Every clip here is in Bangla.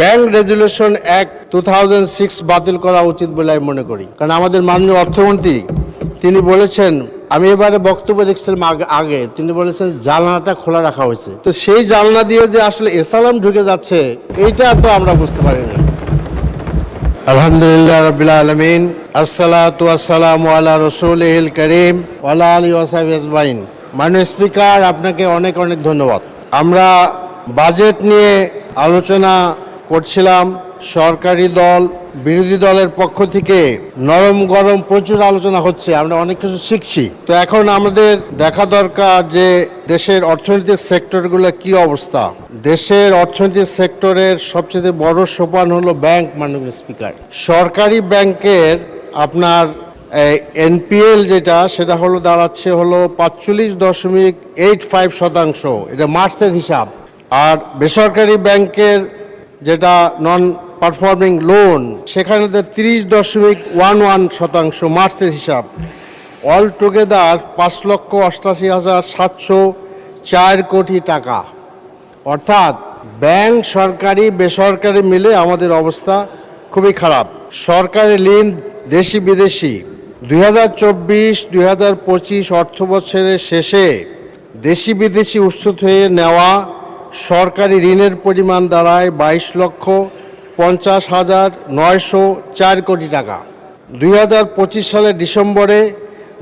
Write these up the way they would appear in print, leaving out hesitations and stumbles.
ব্যাংক রেজুলেশন অ্যাক্ট 2006 বাতিল করা উচিত বলে আমি মনে করি। কারণ আমাদের মাননীয় অর্থমন্ত্রী তিনি বলেছেন, আমি এবারে বক্তব্য দেখছিলাম আগে তিনি বলেছেন জানলাটা খোলা রাখা হয়েছে। তো সেই জানলা দিয়ে যে আসলে এসালাম ঢুকে যাচ্ছে এইটা তো আমরা বুঝতে পারিনি। আলহামদুলিল্লাহ রাব্বিল আলামিন, আসসালাতু ওয়াসসালামু আলা রাসূলিল কারীম ওয়া আলা আলিহি ওয়া সাহবিহি আজমাইন। মাননীয় স্পিকার, আপনাকে অনেক অনেক ধন্যবাদ। আমরা বাজেট নিয়ে আলোচনা করছিলাম। সরকারি দল বিরোধী দলের পক্ষ থেকে নরম গরম প্রচুর আলোচনা হচ্ছে, আমরা অনেক কিছু শিখছি। তো এখন আমাদের দেখা দরকার যে দেশের অর্থনৈতিক সেক্টরগুলো কি অবস্থা। দেশের অর্থনৈতিক সেক্টরের সবচেয়ে বড় সোপান হলো ব্যাংক। মাননীয় স্পিকার, সরকারি ব্যাংকের আপনার এনপিএল সেটা হলো দাঁড়াচ্ছে হলো 45.85%, এটা মার্চের হিসাব। আর বেসরকারি ব্যাংকের যেটা নন পারফর্মিং লোন সেখানে 30.11% মার্চের হিসাব। অল টুগেদার 5,88,704 কোটি টাকা। অর্থাৎ ব্যাংক সরকারি বেসরকারি মিলে আমাদের অবস্থা খুবই খারাপ। সরকারি ঋণ দেশি বিদেশি 2024-2025 অর্থ বছরের শেষে দেশি বিদেশি উৎস থেকে নেওয়া সরকারি ঋণের পরিমাণ দাঁড়ায় 22,50,904 কোটি টাকা। 2025 সালের ডিসেম্বরে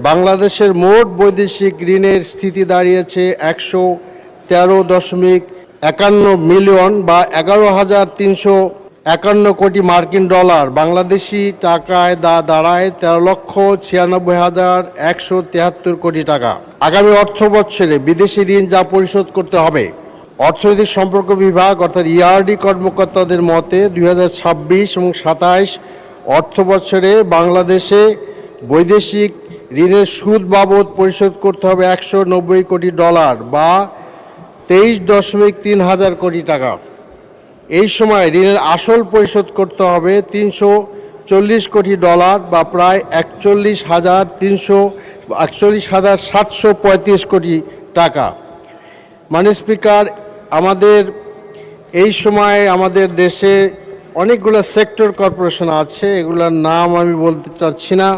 বাংলাদেশের মোট বৈদেশিক ঋণের স্থিতি দাঁড়িয়েছে 113.51 মিলিয়ন বা 11,351 কোটি মার্কিন ডলার। বাংলাদেশি টাকায় দাঁড়ায় 13,96,173 কোটি টাকা। আগামী অর্থ বছরে বিদেশি ঋণ যা পরিশোধ করতে হবে, অর্থনৈতিক সম্পর্ক বিভাগ অর্থাৎ ইআরডি কর্মকর্তাদের মতে 2026 এবং 27 অর্থ বছরে বাংলাদেশে বৈদেশিক ঋণের সুদ বাবদ পরিশোধ করতে হবে 190 কোটি ডলার বা 23.3 হাজার কোটি টাকা। এই সময় ঋণের আসল পরিশোধ করতে হবে 340 কোটি ডলার বা প্রায় 41,735 কোটি টাকা। মাননীয় স্পিকার, আমাদের এই সময় আমাদের দেশে অনেকগুলো সেক্টর কর্পোরেশন আছে, এগুলোর নাম আমি বলতে চাচ্ছি না।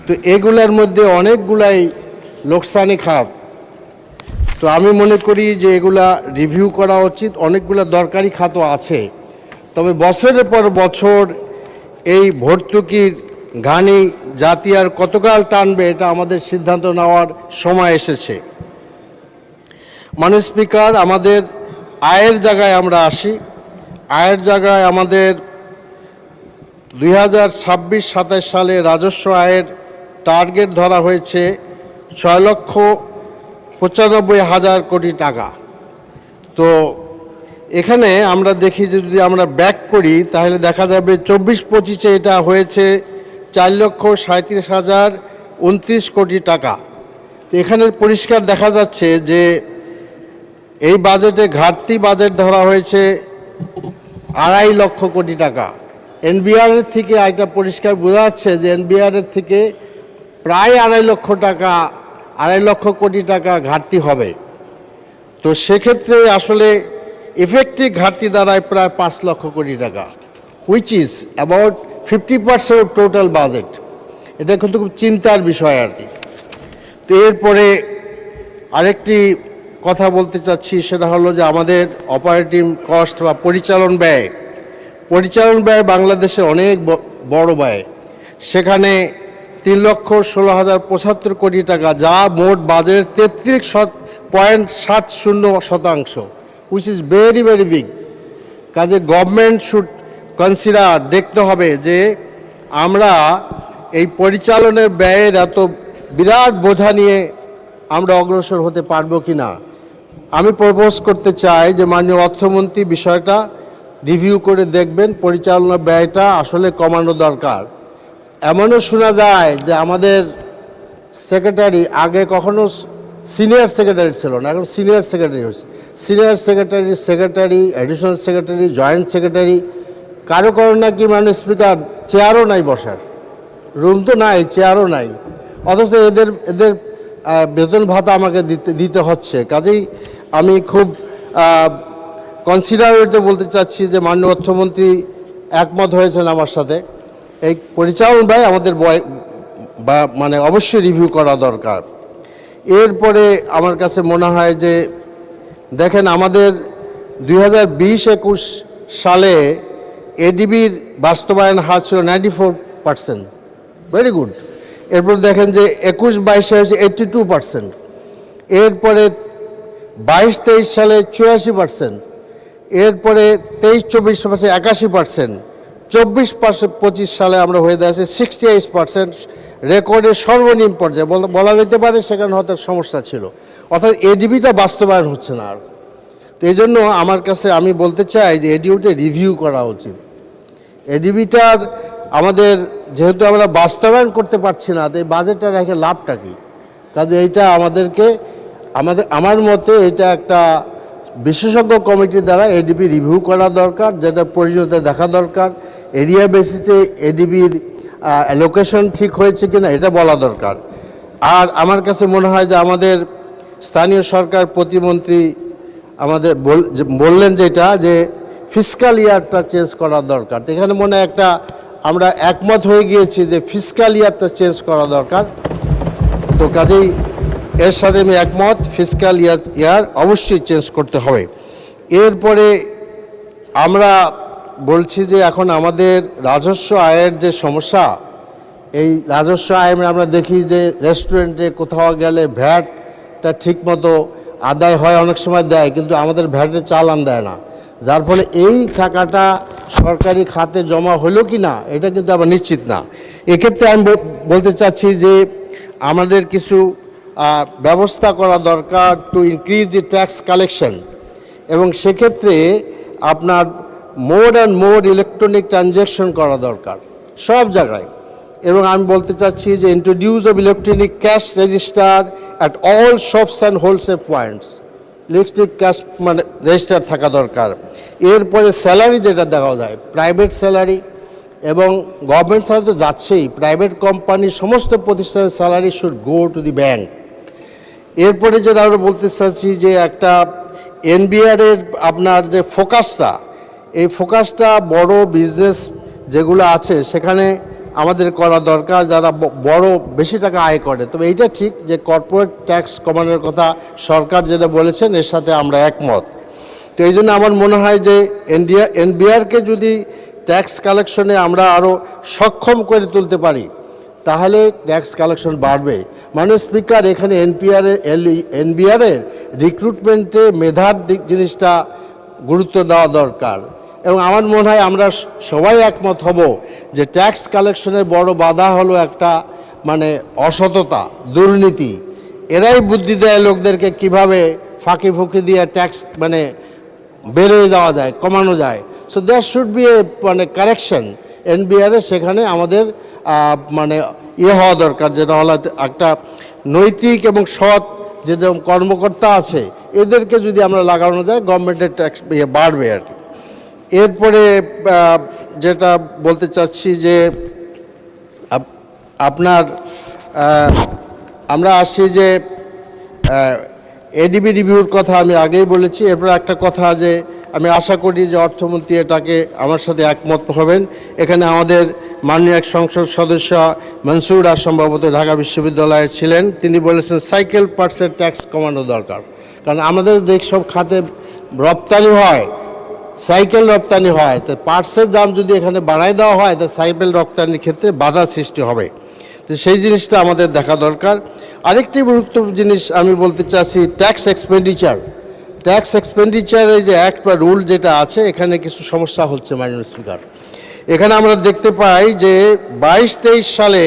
তো এগুলোর মধ্যে অনেকগুলাই লোকসানি খাত। তো আমি মনে করি যে এগুলা রিভিউ করা উচিত। অনেকগুলো দরকারি খাতও আছে, তবে বছরের পর বছর এই ভর্তুকির ঘানি জাতি আর কতকাল টানবে এটা আমাদের সিদ্ধান্ত নেওয়ার সময় এসেছে। মাননীয় স্পিকার, আমাদের আয়ের জায়গায় আমরা আসি। আয়ের জায়গায় আমাদের 2026-27 সালে রাজস্ব আয়ের টার্গেট ধরা হয়েছে 6,95,000 কোটি টাকা। তো এখানে আমরা দেখি যে যদি আমরা ব্যাক করি তাহলে দেখা যাবে 24-25-এ এটা হয়েছে 4,37,029 কোটি টাকা। তো এখানে পরিষ্কার দেখা যাচ্ছে যে এই বাজেটে ঘাটতি বাজেট ধরা হয়েছে 2.5 লক্ষ কোটি টাকা। এনবিআরের থেকে এটা পরিষ্কার বোঝা যাচ্ছে যে এনবিআরের থেকে প্রায় 2.5 লক্ষ কোটি টাকা ঘাটতি হবে। তো সেক্ষেত্রে আসলে ইফেক্টিভ ঘাটতি দাঁড়ায় প্রায় 5 লক্ষ কোটি টাকা, which is about 50% of total budget. এটা কিন্তু খুব চিন্তার বিষয় আর কি। তো এরপরে আরেকটি কথা বলতে চাচ্ছি, সেটা হলো যে আমাদের অপারেটিং কস্ট বা পরিচালন ব্যয় বাংলাদেশে অনেক বড় ব্যয়। সেখানে 3,16,075 কোটি টাকা, যা মোট বাজেটের 33.70%, which is very very big. কাজে গভর্নমেন্ট শুড কনসিডার, দেখতে হবে যে আমরা এই পরিচালনের ব্যয়ের এত বিরাট বোঝা নিয়ে আমরা অগ্রসর হতে পারবো কি না। আমি প্রপোজ করতে চাই যে মাননীয় অর্থমন্ত্রী বিষয়টা রিভিউ করে দেখবেন, পরিচালনা ব্যয়টা আসলে কমানো দরকার। এমনও শোনা যায় যে আমাদের সেক্রেটারি আগে কখনো সিনিয়র সেক্রেটারি ছিল না, এখন সিনিয়র সেক্রেটারি হয়েছে। Senior secretary, additional secretary, joint secretary, কারো নাকি মাননীয় স্পিকার চেয়ারও নাই বসার, রুম তো নাই, চেয়ারও নাই, অথচ এদের বেতন ভাতা আমাকে দিতে হচ্ছে। কাজেই আমি খুব কনসিডার করতে বলতে চাচ্ছি যে মাননীয় অর্থমন্ত্রী একমত হয়েছেন আমার সাথে, এই পরিচালন ব্যয় আমাদের মানে অবশ্যই রিভিউ করা দরকার। এরপরে আমার কাছে মনে হয় যে দেখেন আমাদের 2020-21 সালে এডিবির বাস্তবায়ন হার ছিল 94%, ভেরি গুড। এরপর দেখেন যে 21-22 হয়েছে 82%, এরপরে 22-23 সালে 84%, এরপরে 23-24 81%, 24-25 সালে আমরা হয়ে যাচ্ছে 68%, রেকর্ডের সর্বনিম্ন পর্যায়ে বলা যেতে পারে, সেখানে হয়তো সমস্যা ছিল, অর্থাৎ এডিবিটা বাস্তবায়ন হচ্ছে না আর। তো এই জন্য আমার কাছে আমি বলতে চাই যে এডিবিটা রিভিউ করা উচিত। এডিবিটার আমাদের যেহেতু আমরা বাস্তবায়ন করতে পারছি না, তো এই বাজেটটা রেখে লাভটা কী? কাজে এইটা আমাদেরকে আমার মতে এটা একটা বিশেষজ্ঞ কমিটির দ্বারা এডিবি রিভিউ করা দরকার, যেটা প্রয়োজনীয়তা দেখা দরকার। এরিয়া বেসিসে এডিবির অ্যালোকেশন ঠিক হয়েছে কিনা এটা বলা দরকার। আর আমার কাছে মনে হয় যে আমাদের স্থানীয় সরকার প্রতিমন্ত্রী আমাদের বললেন যেটা যে ফিসকাল ইয়ারটা চেঞ্জ করা দরকার। তো এখানে মনে হয় একটা আমরা একমত হয়ে গিয়েছি যে ফিসকাল ইয়ারটা চেঞ্জ করা দরকার। তো কাজেই এর সাথে আমি একমত, ফিসকাল ইয়ার অবশ্যই চেঞ্জ করতে হবে। এরপরে আমরা বলছি যে এখন আমাদের রাজস্ব আয়ের যে সমস্যা, এই রাজস্ব আয় আমরা দেখি যে রেস্টুরেন্টে কোথাও গেলে ভ্যাটটা ঠিকমতো আদায় হয়, অনেক সময় দেয়, কিন্তু আমাদের ভ্যাটের চালান দেয় না, যার ফলে এই টাকাটা সরকারি খাতে জমা হলো কি না এটা কিন্তু আবার নিশ্চিত না। এক্ষেত্রে আমি বলতে চাচ্ছি যে আমাদের কিছু ব্যবস্থা করা দরকার to increase the tax collection, এবং সেক্ষেত্রে আপনার more and more electronic transaction করা দরকার সব জায়গায়। এবং আমি বলতে চাচ্ছি যে introduce of electronic cash register at all shops and wholesale points, electric cash মানে রেজিস্টার থাকা দরকার। এরপরে স্যালারি যেটা দেখা যায়, প্রাইভেট স্যালারি এবং গভর্নমেন্ট স্যালারি তো যাচ্ছেই, প্রাইভেট কোম্পানি সমস্ত প্রতিষ্ঠানের salary should go to the bank. এরপরে যেটা আমরা বলতে চাচ্ছি যে একটা এনবিআরের আপনার যে ফোকাসটা, এই ফোকাসটা বড় বিজনেস যেগুলো আছে সেখানে আমাদের করা দরকার, যারা বড় বেশি টাকা আয় করে। তবে এইটা ঠিক যে কর্পোরেট ট্যাক্স কমানোর কথা সরকার যেটা বলেছেন এর সাথে আমরা একমত। তো এই জন্য আমার মনে হয় যে এনবিআরকে যদি ট্যাক্স কালেকশনে আমরা আরও সক্ষম করে তুলতে পারি তাহলে ট্যাক্স কালেকশন বাড়বে। মাননীয় স্পিকার, এখানে এনবিআরের রিক্রুটমেন্টে মেধার জিনিসটা গুরুত্ব দেওয়া দরকার, এবং আমার মনে হয় আমরা সবাই একমত হব যে ট্যাক্স কালেকশনের বড় বাধা হলো একটা মানে অসততা, দুর্নীতি। এরাই বুদ্ধি দেয় লোকদেরকে কিভাবে ফাঁকি ফুঁকি দিয়ে ট্যাক্স মানে বেড়ে যাওয়া যায়, কমানো যায়। So that should B A মানে কারেকশন এনবিআরে, সেখানে আমাদের মানে হওয়া দরকার, যেটা হলো একটা নৈতিক এবং সৎ যে কর্মকর্তা আছে এদেরকে যদি আমরা লাগানো যায় গভর্নমেন্টের ট্যাক্স বাড়বে আর কি। এরপরে যেটা বলতে চাচ্ছি যে আপনার আমরা আসি যে এডিবি রিভিউর কথা আমি আগেই বলেছি। এরপর একটা কথা যে আমি আশা করি যে অর্থমন্ত্রী এটাকে আমার সাথে একমত হবেন। এখানে আমাদের মাননীয় এক সংসদ সদস্য মনসুর সম্ভবত ঢাকা বিশ্ববিদ্যালয়ে ছিলেন, তিনি বলেছেন সাইকেল পার্টসের ট্যাক্স কমানো দরকার, কারণ আমাদের যে সব খাতে রপ্তানি হয়, সাইকেল রপ্তানি হয়, তো পার্টসের দাম যদি এখানে বাড়ায় দেওয়া হয় তো সাইকেল রপ্তানির ক্ষেত্রে বাধা সৃষ্টি হবে। তো সেই জিনিসটা আমাদের দেখা দরকার। আরেকটি গুরুত্বপূর্ণ জিনিস আমি বলতে চাচ্ছি ট্যাক্স এক্সপেন্ডিচার। ট্যাক্স এক্সপেন্ডিচারের যে অ্যাক্ট বা রুল যেটা আছে এখানে কিছু সমস্যা হচ্ছে মাননীয় স্পিকার। এখানে আমরা দেখতে পাই যে 22-23 সালে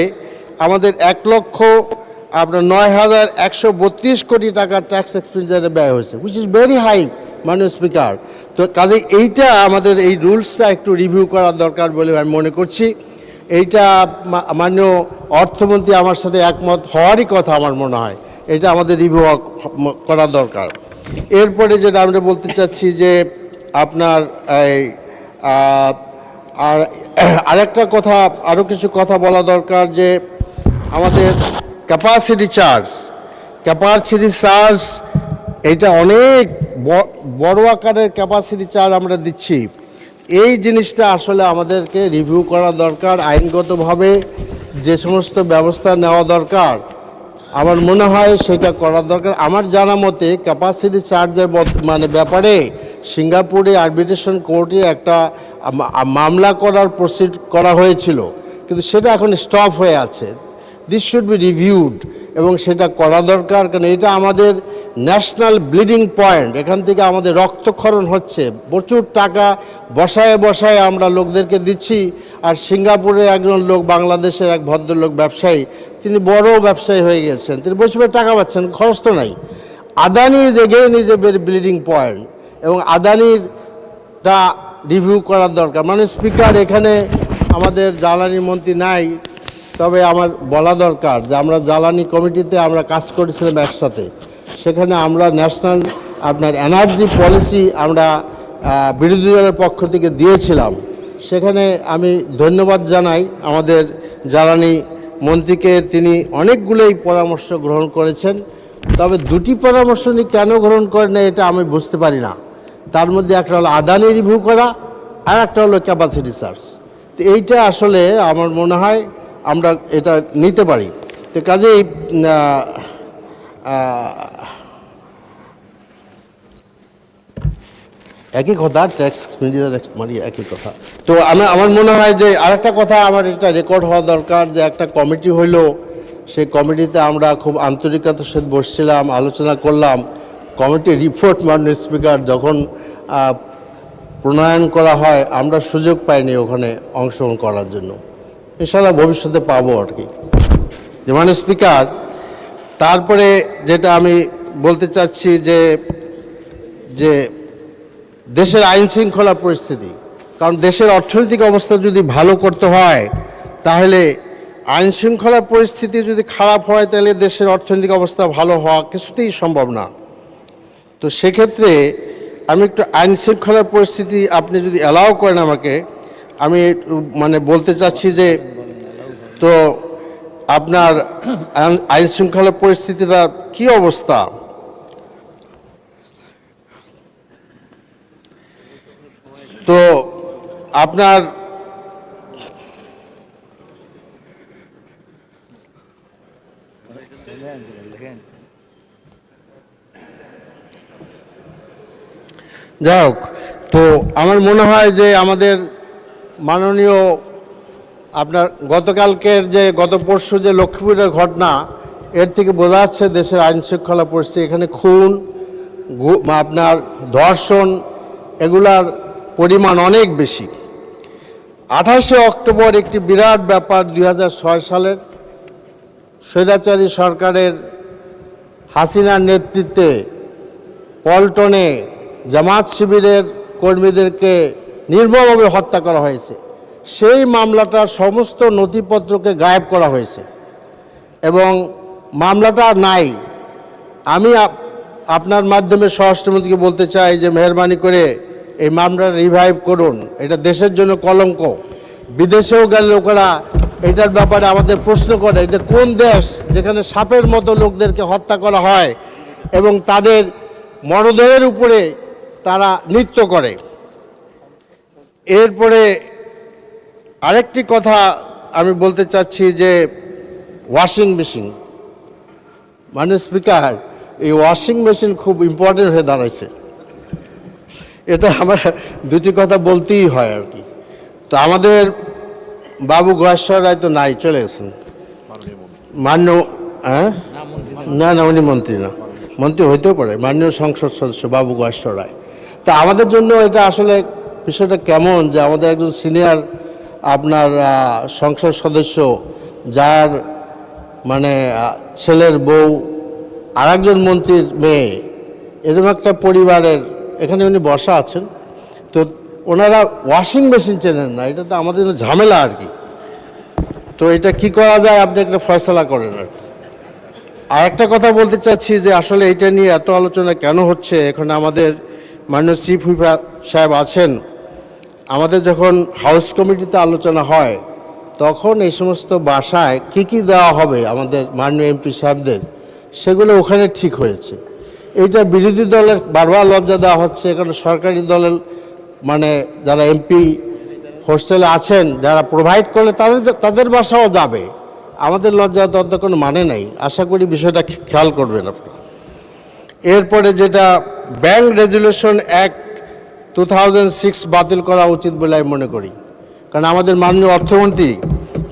আমাদের 1,09,132 কোটি টাকা ট্যাক্স এক্সপেন্ডিচারে ব্যয় হয়েছে, হুইচ ইজ ভেরি হাই মাননীয় স্পিকার। তো কাজে এইটা আমাদের এই রুলসটা একটু রিভিউ করা দরকার বলে আমি মনে করছি। এইটা মাননীয় অর্থমন্ত্রী আমার সাথে একমত হওয়ারই কথা আমার মনে হয়, এটা আমাদের রিভিউ করা দরকার। এরপরে যেটা আমরা বলতে চাচ্ছি যে আপনার এই আর আরেকটা কথা, আরও কিছু কথা বলা দরকার যে আমাদের ক্যাপাসিটি চার্জ এইটা অনেক বড় আকারের ক্যাপাসিটি চার্জ আমরা দিচ্ছি, এই জিনিসটা আসলে আমাদেরকে রিভিউ করা দরকার। আইনগতভাবে যে সমস্ত ব্যবস্থা নেওয়া দরকার আমার মনে হয় সেটা করা দরকার। আমার জানা মতে ক্যাপাসিটি চার্জের ব্যাপারে সিঙ্গাপুরে আরবিট্রেশন কোর্টে একটা মামলা প্রসিড করা হয়েছিল, কিন্তু সেটা এখন স্টপ হয়ে আছে। দিস শুড বি রিভিউড এবং সেটা করা দরকার, কারণ এটা আমাদের ন্যাশনাল ব্লিডিং পয়েন্ট। এখান থেকে আমাদের রক্তক্ষরণ হচ্ছে, প্রচুর টাকা বসায় আমরা লোকদেরকে দিচ্ছি। আর সিঙ্গাপুরে একজন লোক, বাংলাদেশের এক ভদ্রলোক ব্যবসায়ী, তিনি বড় ব্যবসায়ী হয়ে গেছেন, তিনি বসে টাকা পাচ্ছেন, খরচ তো নাই। Adani is a very bleeding point এবং আদানিরটা রিভিউ করার দরকার। স্পিকার, এখানে আমাদের জ্বালানি মন্ত্রী নাই, তবে আমার বলা দরকার যে আমরা জ্বালানি কমিটিতে আমরা কাজ করেছিলাম একসাথে। সেখানে আমরা ন্যাশনাল এনার্জি পলিসি আমরা বিরোধী দলের পক্ষ থেকে দিয়েছিলাম। সেখানে আমি ধন্যবাদ জানাই আমাদের জ্বালানি মন্ত্রীকে, তিনি অনেকগুলোই পরামর্শ গ্রহণ করেছেন। তবে দুটি পরামর্শ নিয়ে কেন গ্রহণ করেন না এটা আমি বুঝতে পারি না। তার মধ্যে একটা হলো আদানি রিভিউ করা, আর একটা হলো ক্যাপাসিটি চার্জ। তো এইটা আসলে আমার মনে হয় আমরা এটা নিতে পারি। তো কাজেই একই কথা, ট্যাক্স একই কথা। তো আমার মনে হয় যে আরেকটা কথা আমার এটা রেকর্ড হওয়া দরকার, যে একটা কমিটি হইল, সেই কমিটিতে আমরা খুব আন্তরিকতার সাথে বসছিলাম, আলোচনা করলাম। কমিটির রিপোর্ট মাননীয় স্পিকার যখন প্রণয়ন করা হয়, আমরা সুযোগ পাইনি ওখানে অংশগ্রহণ করার জন্য। ইনশাআল্লাহ ভবিষ্যতে পাবো আর কি। মাননীয় স্পিকার, তারপরে যেটা আমি বলতে চাচ্ছি যে দেশের আইন শৃঙ্খলা পরিস্থিতি, কারণ দেশের অর্থনৈতিক অবস্থা যদি ভালো করতে হয়, তাহলে আইন শৃঙ্খলা পরিস্থিতি যদি খারাপ হয়, তাহলে দেশের অর্থনৈতিক অবস্থা ভালো হওয়া কিছুতেই সম্ভব না। তো সেক্ষেত্রে আমি একটু আইন শৃঙ্খলার পরিস্থিতি আপনি যদি অ্যালাউ করেন আমাকে, আমি বলতে চাচ্ছি যে তো আপনার আইন শৃঙ্খলা পরিস্থিতিটা কি অবস্থা? তো আপনার যাই হোক, তো আমার মনে হয় যে আমাদের মাননীয় গতকালকের গত পরশু যে লক্ষ্মীপুরের ঘটনা, এর থেকে বোঝা যাচ্ছে দেশের আইন শৃঙ্খলা পরিস্থিতি। এখানে খুন, ধর্ষণ, এগুলার পরিমাণ অনেক বেশি। 28শে অক্টোবর একটি বিরাট ব্যাপার, 2006 সালের স্বৈরাচারী সরকারের হাসিনার নেতৃত্বে পল্টনে জামাত শিবিরের কর্মীদেরকে নির্মমভাবে হত্যা করা হয়েছে। সেই মামলাটার সমস্ত নথিপত্রকে গায়েব করা হয়েছে এবং মামলাটা নাই। আমি আপনার মাধ্যমে স্বরাষ্ট্রমন্ত্রীকে বলতে চাই যে মেহরবানি করে এই মামলাটা রিভাইভ করুন। এটা দেশের জন্য কলঙ্ক। বিদেশেও গেলে লোকেরা এটার ব্যাপারে আমাদের প্রশ্ন করে, এটা কোন দেশ যেখানে সাপের মতো লোকদেরকে হত্যা করা হয় এবং তাদের মরদেহের উপরে তারা নৃত্য করে। এরপরে আরেকটি কথা আমি বলতে চাচ্ছি যে ওয়াশিং মেশিন। মাননীয় স্পিকার, এই ওয়াশিং মেশিন খুব ইম্পর্টেন্ট হয়ে দাঁড়াইছে। এটা আমার দুটি কথা বলতেই হয় আর কি। তো আমাদের বাবু গয়েশ্বর রায় তো নাই, চলে গেছেন। না, উনি মন্ত্রী না, মন্ত্রী হইতেও পারে, মাননীয় সংসদ সদস্য বাবু গয়েশ্বর রায়। তা আমাদের জন্য এটা আসলে বিষয়টা কেমন যে আমাদের একজন সিনিয়র সংসদ সদস্য, যার ছেলের বউ আর একজন মন্ত্রীর মেয়ে, এরকম একটা পরিবারের এখানে উনি বসা আছেন, তো ওনারা ওয়াশিং মেশিন চেনেন না। এটা তো আমাদের জন্য ঝামেলা আর কি। তো এটা কি করা যায়, আপনি একটা ফয়সলা করেন আর কি। আর একটা কথা বলতে চাচ্ছি যে আসলে এটা নিয়ে এত আলোচনা কেন হচ্ছে। এখানে আমাদের মাননীয় চিফ হুইপ সাহেব আছেন। আমাদের যখন হাউস কমিটিতে আলোচনা হয়, তখন এই সমস্ত বাসায় কি দেওয়া হবে আমাদের মাননীয় এমপি সাহেবদের, সেগুলো ওখানে ঠিক হয়েছে। এইটা বিরোধী দলের বারবার লজ্জা দেওয়া হচ্ছে। এখানে সরকারি দলের মানে যারা এমপি হোস্টেলে আছেন, যারা প্রোভাইড করলে তাদের বাসাও যাবে। আমাদের লজ্জা তত কোনো মানে নাই। আশা করি বিষয়টা খেয়াল করবেন আপনি। এরপরে যেটা ব্যাংক রেজুলেশন অ্যাক্ট 2006 বাতিল করা উচিত বলে আমি মনে করি। কারণ আমাদের মাননীয় অর্থমন্ত্রী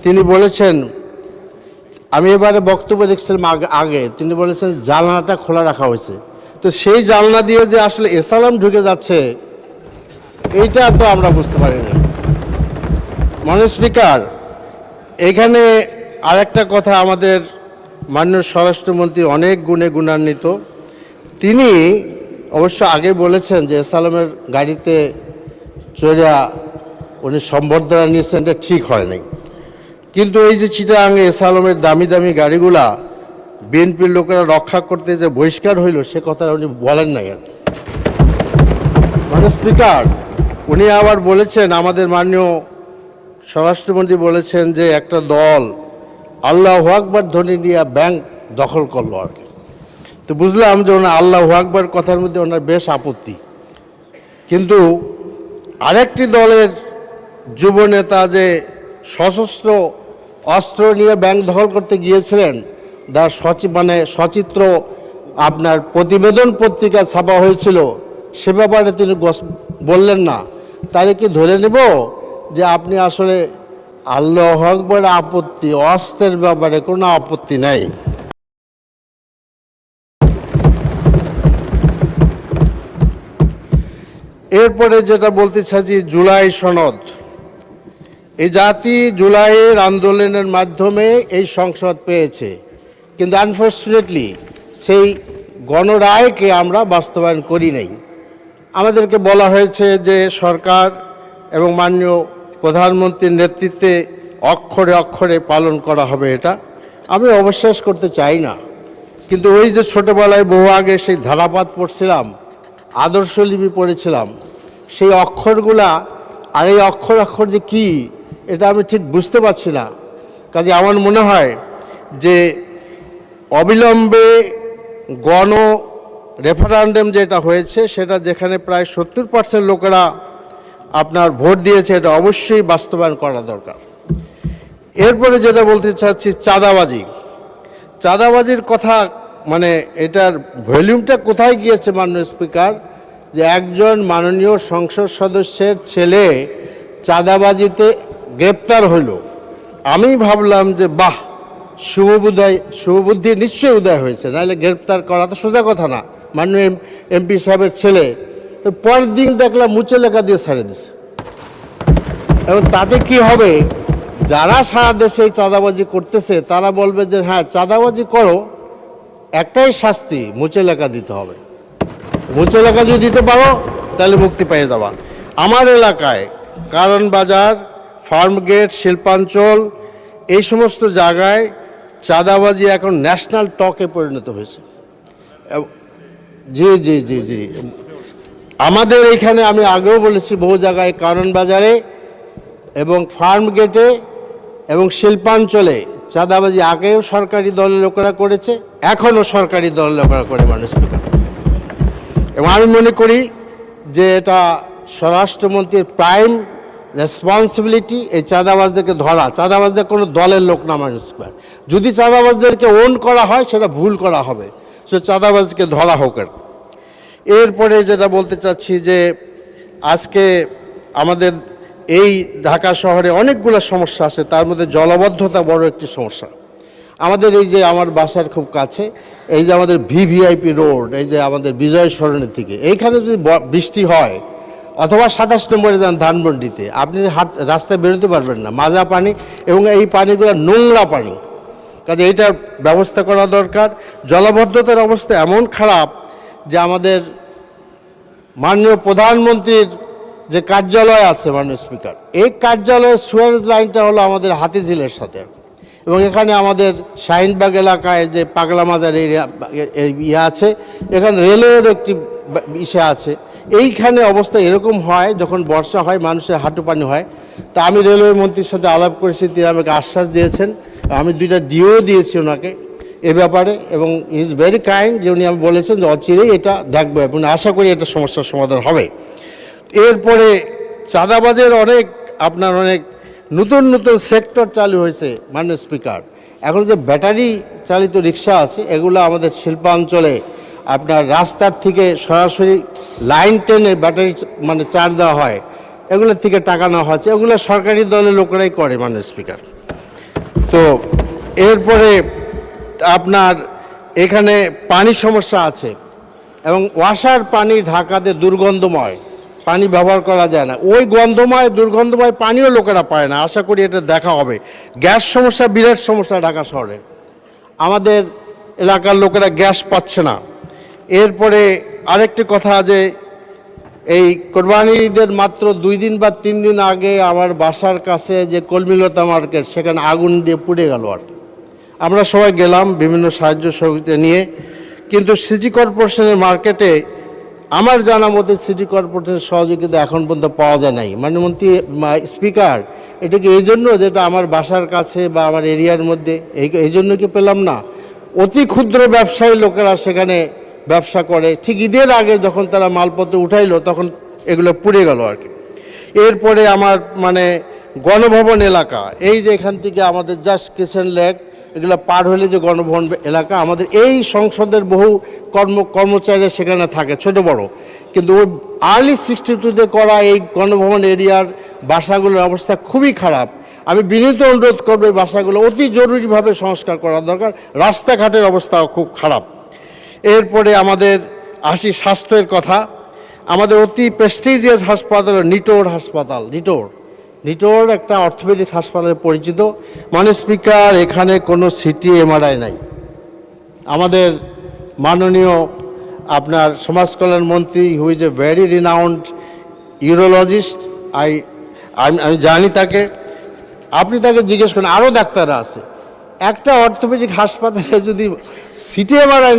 তিনি বলেছেন, আমি এবারে বক্তব্য দেখছিলাম আগে, তিনি বলেছেন জানলাটা খোলা রাখা হয়েছে। তো সেই জানলা দিয়ে যে আসলে এসালাম ঢুকে যাচ্ছে এইটা তো আমরা বুঝতে পারিনি। মাননীয় স্পিকার, এখানে আরেকটা কথা, আমাদের মাননীয় স্বরাষ্ট্রমন্ত্রী অনেক গুণে গুণান্বিত। তিনি অবশ্য আগে বলেছেন যে এসালামের গাড়িতে চড়ে উনি সম্বর্ধনা নিয়েছেন, এটা ঠিক হয় নাই। কিন্তু এই যে চিটাগাঙে এসালামের দামি দামি গাড়িগুলা বিএনপির লোকেরা রক্ষা করতে যে বহিষ্কার হইল সে কথা উনি বলেন নাই। আর মানে স্পিকার, উনি আবার বলেছেন, আমাদের মাননীয় স্বরাষ্ট্রমন্ত্রী বলেছেন যে একটা দল আল্লাহু আকবার ধ্বনি দিয়ে ব্যাংক দখল করলো আর কি। তো বুঝলাম যে ওনার আল্লাহু আকবার কথার মধ্যে ওনার বেশ আপত্তি। কিন্তু আরেকটি দলের যুব নেতা যে সশস্ত্র অস্ত্র নিয়ে ব্যাংক দখল করতে গিয়েছিলেন, তার সচিত্র আপনার প্রতিবেদন পত্রিকা ছাপা হয়েছিল, সে ব্যাপারে তিনি বললেন না। তাহলে কি ধরে নেব যে আপনি আসলে আল্লাহু আকবার আপত্তি, অস্ত্রের ব্যাপারে কোনো আপত্তি নাই? এরপরে যেটা বলতে চাইছি, জুলাই সনদ। এই জাতি জুলাইয়ের আন্দোলনের মাধ্যমে এই সংসদ পেয়েছে, কিন্তু আনফর্চুনেটলি সেই গণরায়কে আমরা বাস্তবায়ন করি নাই। আমাদেরকে বলা হয়েছে যে সরকার এবং মাননীয় প্রধানমন্ত্রীর নেতৃত্বে অক্ষরে অক্ষরে পালন করা হবে। এটা আমি অবিশ্বাস করতে চাই না। কিন্তু ওই যে ছোটোবেলায় বহু আগে সেই ধারাপাত পড়ছিলাম, আদর্শলিপি পড়েছিলাম, সেই অক্ষরগুলা আর এই অক্ষর অক্ষর যে কী এটা আমি ঠিক বুঝতে পারছি না। কাজে আমার মনে হয় যে অবিলম্বে গণ রেফারেন্ডাম যেটা হয়েছে সেটা যেখানে প্রায় 70% লোকেরা আপনার ভোট দিয়েছে, এটা অবশ্যই বাস্তবায়ন করা দরকার। এরপরে যেটা বলতে চাচ্ছি, চাঁদাবাজির কথা, মানে এটার ভলিউমটা কোথায় গিয়েছে মাননীয় স্পিকার, যে একজন মাননীয় সংসদ সদস্যের ছেলে চাঁদাবাজিতে গ্রেপ্তার হইল। আমি ভাবলাম যে বাহ, শুভবুদ্ধি নিশ্চয়ই উদয় হয়েছে, নাহলে গ্রেপ্তার করা তো সোজা কথা না। মাননীয় এমপি সাহেবের ছেলে পরের দিন দেখলাম মুচে লেখা দিয়ে ছাড়ে দিছে। এবং তাতে কি হবে, যারা সারা দেশে এই চাঁদাবাজি করতেছে তারা বলবে যে হ্যাঁ চাঁদাবাজি করো, একটাই শাস্তি, মুচে লেখা দিতে হবে। মুচে লেখা যদি দিতে পারো তাহলে মুক্তি পেয়ে যাবা। আমার এলাকায় কারণ বাজার, ফার্মগেট, শিল্পাঞ্চল, এই সমস্ত জায়গায় চাঁদাবাজি এখন ন্যাশনাল টকে পরিণত হয়েছে। জি জি জি জি আমাদের এইখানে আমি আগেও বলেছি, বহু জায়গায় কারণ বাজারে এবং ফার্মগেটে এবং শিল্পাঞ্চলে চাঁদাবাজি আগেও সরকারি দলের লোকেরা করেছে, এখনও সরকারি দলের লোকেরা করে মানুষ। এবং আমি মনে করি যে এটা স্বরাষ্ট্রমন্ত্রীর প্রাইম রেসপন্সিবিলিটি এই চাঁদাবাজদেরকে ধরা। চাঁদাবাজদের কোনো দলের লোক না মানুষ। যদি চাঁদাবাজদেরকে ওন করা হয় সেটা ভুল করা হবে, সে চাঁদাবাজকে ধরা হোক। এরপরে যেটা বলতে চাচ্ছি যে আজকে আমাদের এই ঢাকা শহরে অনেকগুলো সমস্যা আছে, তার মধ্যে জলবদ্ধতা বড় একটি সমস্যা। আমাদের এই যে আমার বাসার খুব কাছে এই যে আমাদের ভিভিআইপি রোড, এই যে আমাদের বিজয় সরণির থেকে এইখানে যদি বৃষ্টি হয় অথবা 27 নম্বরে যান ধানমন্ডিতে, আপনি রাস্তায় বেরোতে পারবেন না, মাজা পানি, এবং এই পানিগুলো নোংরা পানি। কাজে এইটার ব্যবস্থা করা দরকার। জলবদ্ধতার অবস্থা এমন খারাপ যে আমাদের মাননীয় প্রধানমন্ত্রীর যে কার্যালয় আছে মাননীয় স্পিকার, এই কার্যালয়ের সুয়েজ লাইনটা হলো আমাদের হাতিঝিলের সাথে, এবং এখানে আমাদের শাহিনবাগ এলাকায় যে পাগলা মাজার ইয়ে আছে, এখানে রেলওয়ের একটি বিষয় আছে। এইখানে অবস্থা এরকম হয়, যখন বর্ষা হয় মানুষের হাঁটু পানি হয়। তা আমি রেলওয়ে মন্ত্রীর সাথে আলাপ করেছি, তিনি আমাকে আশ্বাস দিয়েছেন, আমি 2টা ডিও দিয়েছি ওনাকে, এ ব্যাপারে, এবং ইজ ভেরি কাইন্ড যে উনি আমি বলেছেন যে অচিরেই এটা দেখবো এবং আশা করি এটা সমস্যার সমাধান হবে। এরপরে চাঁদাবাজের অনেক নতুন নতুন সেক্টর চালু হয়েছে মাননীয় স্পিকার। এখন যে ব্যাটারি চালিত রিক্সা আছে, এগুলো আমাদের শিল্পাঞ্চলে আপনার রাস্তার থেকে সরাসরি লাইন টেনে ব্যাটারি চার্জ দেওয়া হয়, এগুলোর থেকে টাকা নেওয়া হচ্ছে, এগুলো সরকারি দলের লোকেরাই করে মাননীয় স্পিকার। তো এরপরে আপনার এখানে পানির সমস্যা আছে এবং ওয়াসার পানি ঢাকাতে দুর্গন্ধময়, পানি ব্যবহার করা যায় না, ওই দুর্গন্ধময় পানিও লোকেরা পায় না। আশা করি এটা দেখা হবে। গ্যাস সমস্যা বিরাট সমস্যা ঢাকা শহরে, আমাদের এলাকার লোকেরা গ্যাস পাচ্ছে না। এরপরে আরেকটি কথা, যে এই কোরবানির ঈদের মাত্র 2 দিন বা 3 দিন আগে আমার বাসার কাছে যে কলমিলতা মার্কেট, সেখানে আগুন দিয়ে পুড়ে গেল আর কি। আমরা সবাই গেলাম বিভিন্ন সাহায্য সহযোগিতা নিয়ে, কিন্তু সিটি কর্পোরেশনের মার্কেটে আমার জানা মতে সিটি কর্পোরেশনের সহযোগিতা এখন পর্যন্ত পাওয়া যায় নাই। মাননীয় স্পিকার, এটা কি এই জন্য যেটা আমার বাসার কাছে বা আমার এরিয়ার মধ্যে, এই জন্য কি পেলাম না? অতি ক্ষুদ্র ব্যবসায়ী লোকেরা সেখানে ব্যবসা করে, ঠিক ঈদের আগে যখন তারা মালপত্র উঠাইলো তখন এগুলো পুড়ে গেল আর কি। এরপরে আমার গণভবন এলাকা, এই যে এখান থেকে আমাদের জাস্ট কিচেন লেক এগুলো পার হলে যে গণভবন এলাকা, আমাদের এই সংসদের বহু কর্মচারী সেখানে থাকে, ছোট বড়, কিন্তু ওই আর্লি 62-তে করা এই গণভবন এরিয়ার বাসাগুলোর অবস্থা খুবই খারাপ। আমি বিনীত অনুরোধ করবো এই বাসাগুলো অতি জরুরিভাবে সংস্কার করা দরকার, রাস্তাঘাটের অবস্থাও খুব খারাপ। এরপরে আমাদের আসি স্বাস্থ্যের কথা। আমাদের অতি প্রেস্টিজিয়াস হাসপাতাল নিটোর হাসপাতাল, নিটোর একটা অর্থোপেডিক হাসপাতালে পরিচিত। মাননীয় স্পিকার, এখানে কোনো সিটি এমআরআই নাই। আমাদের মাননীয় আপনার সমাজ কল্যাণ মন্ত্রী, who is a very renowned urologist, আমি জানি তাকে, আপনি তাকে জিজ্ঞেস করেন, আরও ডাক্তাররা আছে। একটা অর্থোপেডিক হাসপাতালে যদি সিটি এমআরআই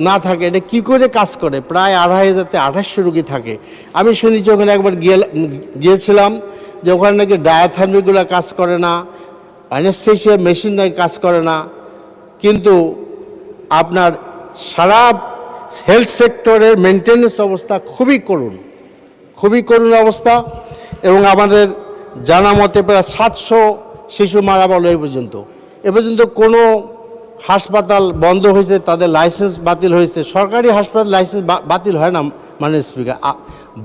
না থাকে, এটা কী করে কাজ করে? প্রায় 2500-2800 রুগী থাকে। আমি শুনেছি ওখানে একবার গিয়েছিলাম যে ওখানে নাকি ডায়াথার্মিকগুলো কাজ করে না, অ্যানেস্থেসিয়া মেশিন নাকি কাজ করে না, কিন্তু আপনার সারা হেলথ সেক্টরের মেনটেন্যান্স অবস্থা খুবই করুণ অবস্থা। এবং আমাদের জানা মতে প্রায় 700 শিশু মারা গেল এ পর্যন্ত কোনো হাসপাতাল বন্ধ হয়েছে, তাদের লাইসেন্স বাতিল হয়েছে। সরকারি হাসপাতাল লাইসেন্স বাতিল হয় না মাননীয় স্পিকার,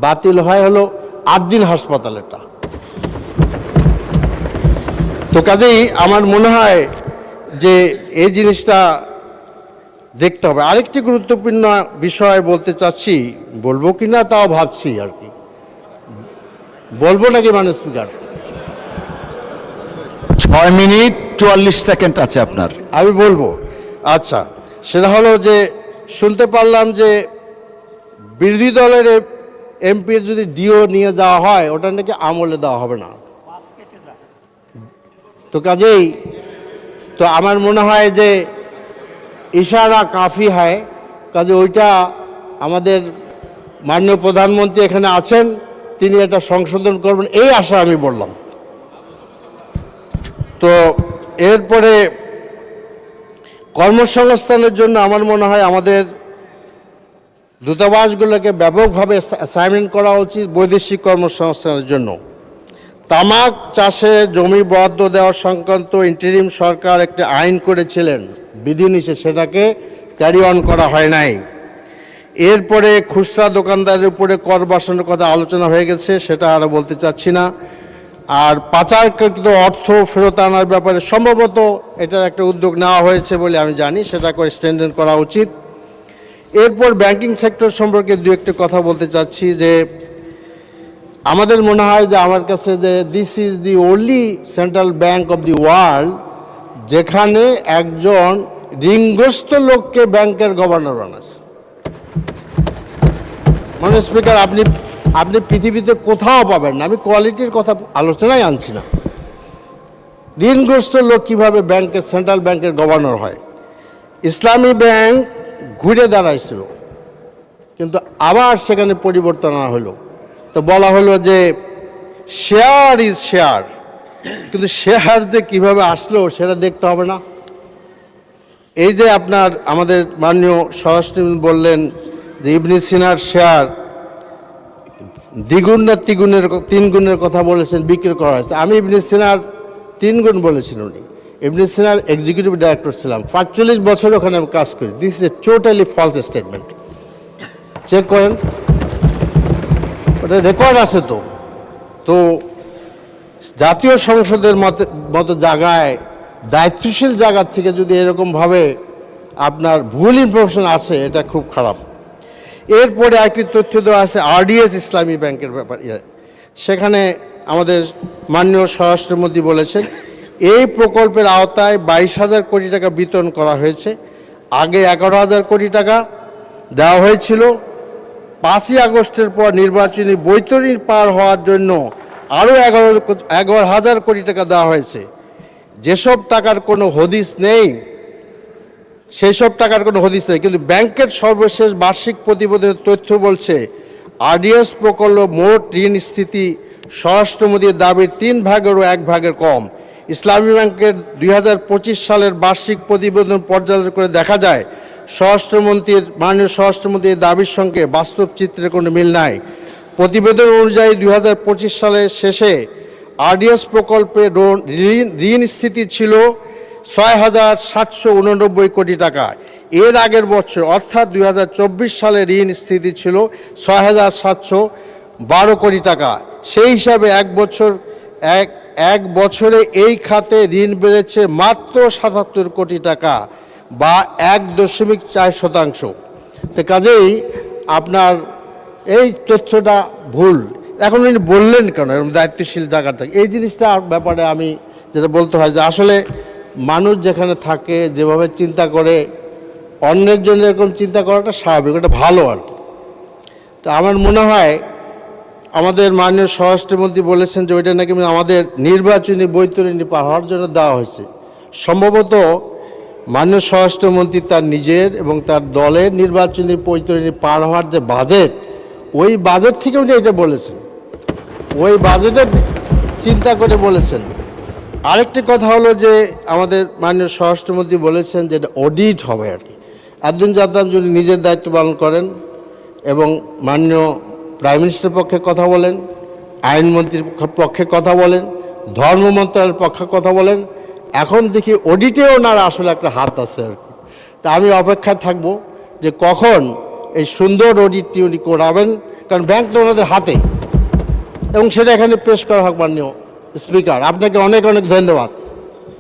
বাতিল হয় হলো আদ্দিন হাসপাতালেরটা। তো কাজেই আমার মনে হয় যে এই জিনিসটা দেখতে হবে। আরেকটি গুরুত্বপূর্ণ বিষয় বলতে চাচ্ছি, বলবো কি না তাও ভাবছি আর কি, বলবো নাকি মাননীয় স্পিকার? 6 মিনিট 44 সেকেন্ড আছে আপনার। আমি বলবো। আচ্ছা, সেটা হলো যে শুনতে পারলাম যে বিরোধী দলের এমপির যদি ডিও নিয়ে যাওয়া হয়, ওটা নাকি আমলে দেওয়া হবে না। তো কাজেই তো আমার মনে হয় যে ইশারা কাফি হয়, কাজে ওইটা আমাদের মাননীয় প্রধানমন্ত্রী এখানে আছেন, তিনি এটা সংশোধন করবেন, এই আশা আমি বললাম। তো এরপরে কর্মসংস্থানের জন্য আমার মনে হয় আমাদের দূতাবাসগুলোকে ব্যাপকভাবে অ্যাসাইনমেন্ট করা উচিত বৈদেশিক কর্মসংস্থানের জন্য। তামাক চাষে জমি বরাদ্দ দেওয়া সংক্রান্ত ইন্টারিম সরকার একটি আইন করেছিলেন বিধিনিষেধ, সেটাকে ক্যারি অন করা হয় নাই। এরপরে খুচরা দোকানদারের উপরে কর বসানোর কথা আলোচনা হয়ে গেছে, সেটা আরও বলতে চাচ্ছি না। আর পাচারকৃত অর্থ ফেরত আনার ব্যাপারে সম্ভবত এটার একটা উদ্যোগ নেওয়া হয়েছে বলে আমি জানি, সেটা করে স্ট্রেনথেন করা উচিত। এরপর ব্যাংকিং সেক্টর সম্পর্কে দু একটি কথা বলতে চাচ্ছি, যে আমাদের মনে হয় যে আমার কাছে যে this is the only central bank of the world যেখানে একজন ঋণগ্রস্ত লোককে ব্যাংকের গভর্নর বানাচ্ছে। মাননীয় স্পিকার, আপনি পৃথিবীতে কোথাও পাবেন না, আমি কোয়ালিটির কথা আলোচনায় আনছি না, ঋণগ্রস্ত লোক কীভাবে সেন্ট্রাল ব্যাংকের গভর্নর হয়। ইসলামী ব্যাংক ঘুরে দাঁড়াইছিল, কিন্তু আবার সেখানে পরিবর্তন আনা হলো। তো বলা হলো যে শেয়ার ইজ শেয়ার, কিন্তু শেয়ার যে কিভাবে আসলো সেটা দেখতে হবে না। এই যে আপনার আমাদের মাননীয় স্বরাষ্ট্রমন্ত্রী বললেন যে ইবনে সিনার শেয়ার দ্বিগুণ না তিন গুণের কথা বলেছেন বিক্রি করা হয়েছে। আমি ইবনে সিনার 3 গুণ বলেছিল উনি। ইবনে সিনার এক্সিকিউটিভ ডাইরেক্টর ছিলাম, 45 বছর ওখানে আমি কাজ করি। This is a totally false statement. Check করেন, ওটা রেকর্ড আছে। তো জাতীয় সংসদের মতো জায়গায় দায়িত্বশীল জায়গা থেকে যদি এরকমভাবে আপনার ভুল ইনফরমেশন আছে, এটা খুব খারাপ। এরপরে একটি তথ্য দেওয়া আছে আরডিএস ইসলামী ব্যাংকের ব্যাপার। সেখানে আমাদের মাননীয় স্বরাষ্ট্রমন্ত্রী বলেছেন এই প্রকল্পের আওতায় 22,000 কোটি টাকা বিতরণ করা হয়েছে। আগে 11,000 কোটি টাকা দেওয়া হয়েছিল। 5ই আগস্টের পর নির্বাচনী বৈতরণী পার হওয়ার জন্য আরও 11,000 কোটি টাকা দেওয়া হয়েছে। যেসব টাকার কোনো হদিস নেই, সেই সব টাকার কোনো হদিস নেই, কিন্তু ব্যাংকের সর্বশেষ বার্ষিক প্রতিবেদনের তথ্য বলছে আরডিএস প্রকল্প মোট ঋণ স্থিতি স্বরাষ্ট্রমন্ত্রীর দাবির 3 ভাগেরও 1 ভাগের কম। ইসলামী ব্যাংকের 2025 সালের বার্ষিক প্রতিবেদন পর্যালোচনা করে দেখা যায় মাননীয় স্বরাষ্ট্রমন্ত্রীর দাবির সঙ্গে বাস্তব চিত্রের কোনো মিল নাই। প্রতিবেদন অনুযায়ী 2025 সালের শেষে আরডিএস প্রকল্পের ঋণ স্থিতি ছিল 6,789 কোটি টাকা। এর আগের বছর অর্থাৎ 2024 সালে ঋণ স্থিতি ছিল 6,712 কোটি টাকা। সেই হিসাবে এক বছরে এই খাতে ঋণ বেড়েছে মাত্র 77 কোটি টাকা বা 1.4%। তো কাজেই আপনার এই তথ্যটা ভুল। এখন উনি বললেন কেন এরকম দায়িত্বশীল জায়গা থেকে? এই জিনিসটার ব্যাপারে আমি যেটা বলতে হয় যে আসলে মানুষ যেখানে থাকে যেভাবে চিন্তা করে, অন্যের জন্য এরকম চিন্তা করাটা স্বাভাবিক, এটা ভালো আর কি। তো আমার মনে হয় আমাদের মাননীয় স্বরাষ্ট্রমন্ত্রী বলেছেন যে ওইটা নাকি আমাদের নির্বাচনী বৈতরণী পার হওয়ার জন্য দেওয়া হয়েছে। সম্ভবত মাননীয় স্বরাষ্ট্রমন্ত্রী তার নিজের এবং তার দলের নির্বাচনী বৈতরণী পার হওয়ার যে বাজেট, ওই বাজেট থেকে উনি এটা বলেছেন, ওই বাজেটের চিন্তা করে বলেছেন। আরেকটি কথা হলো যে আমাদের মাননীয় স্বরাষ্ট্রমন্ত্রী বলেছেন যে এটা অডিট হবে আর কি। আব্দুল জাদ্দান যদি নিজের দায়িত্ব পালন করেন এবং মাননীয় প্রাইম মিনিস্টারের পক্ষে কথা বলেন, আইনমন্ত্রীর পক্ষে কথা বলেন, ধর্ম মন্ত্রণালয়ের পক্ষে কথা বলেন, এখন দেখি অডিটেও ওনার আসলে একটা হাত আছে আর কি। তা আমি অপেক্ষায় থাকবো যে কখন এই সুন্দর অডিটটি উনি করাবেন, কারণ ব্যাংকটা ওনাদের হাতে, এবং সেটা এখানে পেশ করা হোক। মাননীয় স্পিকার, আপনাকে অনেক অনেক ধন্যবাদ।